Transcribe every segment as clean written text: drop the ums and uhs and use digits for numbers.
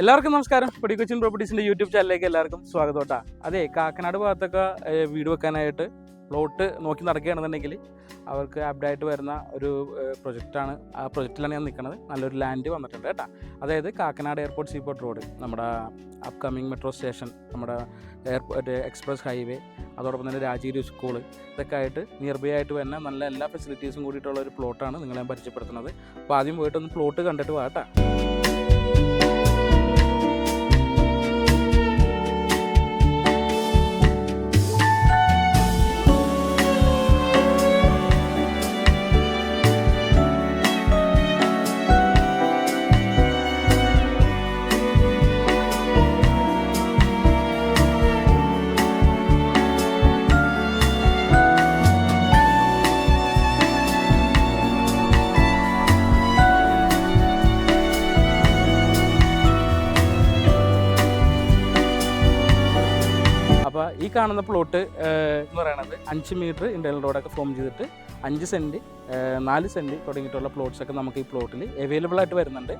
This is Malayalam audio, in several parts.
എല്ലാവർക്കും നമസ്കാരം. കൊച്ചിൻ പ്രോപ്പർട്ടീസിൻ്റെ യൂട്യൂബ് ചാനലിലേക്ക് എല്ലാവർക്കും സ്വാഗതം കേട്ടോ. അതെ, കാക്കനാട് ഭാഗത്തൊക്കെ വീട് വെക്കാനായിട്ട് പ്ലോട്ട് നോക്കി നടക്കുകയാണെന്നുണ്ടെങ്കിൽ അവർക്ക് ആപ്റ്റായിട്ട് വരുന്ന ഒരു പ്രൊജക്റ്റാണ്. ആ പ്രൊജക്റ്റിലാണ് ഞാൻ നിൽക്കുന്നത്. നല്ലൊരു ലാൻഡ് വന്നിട്ടുണ്ട് കേട്ടോ. അതായത് കാക്കനാട് എയർപോർട്ട് സീപോർട്ട് റോഡ്, നമ്മുടെ അപ്കമ്മിങ് മെട്രോ സ്റ്റേഷൻ, നമ്മുടെ എയർപോർട്ട് എക്സ്പ്രസ് ഹൈവേ, അതോടൊപ്പം തന്നെ രാജഗിരി സ്കൂൾ, ഇതൊക്കെ ആയിട്ട് നിയർ ബൈ ആയിട്ട് വരുന്ന നല്ല എല്ലാ ഫെസിലിറ്റീസും കൂടിയിട്ടുള്ള ഒരു പ്ലോട്ടാണ് നിങ്ങളെ ഞാൻ പരിചയപ്പെടുത്തുന്നത്. അപ്പോൾ ആദ്യം പോയിട്ടൊന്ന് പ്ലോട്ട് കണ്ടിട്ട് പോകാം കേട്ടോ. അപ്പോൾ ഈ കാണുന്ന പ്ലോട്ട് എന്ന് പറയുന്നത് 5 മീറ്റർ ഇൻ്റർണൽ റോഡൊക്കെ ഫോം ചെയ്തിട്ട് 5 സെൻറ്റ് 4 സെൻറ്റ് തുടങ്ങിയിട്ടുള്ള പ്ലോട്ട്സൊക്കെ നമുക്ക് ഈ പ്ലോട്ടിൽ അവൈലബിൾ ആയിട്ട് വരുന്നുണ്ട്.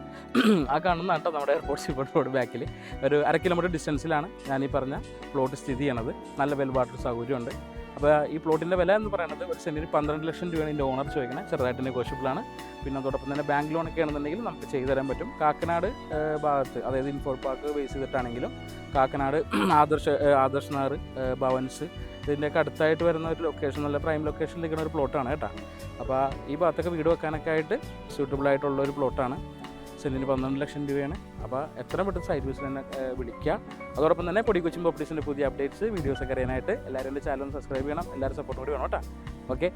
ആ കാണുന്ന കേട്ടോ നമ്മുടെ എയർപോർട്ട് സീപോർട്ട് റോഡ് ബാക്കിൽ ഒരു 1/2 കിലോമീറ്റർ ഡിസ്റ്റൻസിലാണ് ഞാൻ ഈ പറഞ്ഞ പ്ലോട്ട് സ്ഥിതി ചെയ്യണത്. നല്ല വെൽ വാട്ടർ സൗകര്യമുണ്ട്. അപ്പോൾ ഈ പ്ലോട്ടിൻ്റെ വില എന്ന് പറയുന്നത് ഒരു സെൻറ്റിന് 12 ലക്ഷം രൂപയാണ് ഇതിൻ്റെ ഓണർ ചോദിക്കുന്നത്. ചെറുതായിട്ട് നെഗോഷ്യബിളാണ്. പിന്നെ അതോടൊപ്പം തന്നെ ബാങ്ക് ലോണൊക്കെ ആണെന്നുണ്ടെങ്കിൽ നമുക്ക് ചെയ്തു തരാൻ പറ്റും. കാക്കനാട് ഭാഗത്ത്, അതായത് ഇൻഫോ പാർക്ക് ബേസ് ചെയ്തിട്ടാണെങ്കിലും കാക്കനാട് ആദർശ് നഗർ, ഭവൻസ്, ഇതിൻ്റെയൊക്കെ അടുത്തായിട്ട് വരുന്ന ഒരു ലൊക്കേഷൻ, നല്ല പ്രൈം ലൊക്കേഷനിൽ നിൽക്കുന്ന ഒരു പ്ലോട്ടാണ് കേട്ടോ. അപ്പോൾ ഈ ഭാഗത്തൊക്കെ വീട് വെക്കാനൊക്കെ ആയിട്ട് സ്യൂട്ടബിൾ ആയിട്ടുള്ള ഒരു പ്ലോട്ടാണ്. സെൻറ്റിന് 12 ലക്ഷം രൂപയാണ്. അപ്പോൾ എത്രയും പെട്ടെന്ന് സൈറ്റ് വിസിറ്റ് തന്നെ വിളിക്കുക. അതോടൊപ്പം തന്നെ കൊച്ചിൻ പ്രോപ്പർട്ടീസിൻ്റെ പുതിയ അപ്ഡേറ്റ്സ് വീഡിയോസൊക്കെ അറിയാനായിട്ട് എല്ലാവരും എൻ്റെ ചാനൽ സബ്സ്ക്രൈബ് ചെയ്യണം. എല്ലാവരും സപ്പോർട്ട് കൂടി വേണം കേട്ടോ. ഓക്കെ.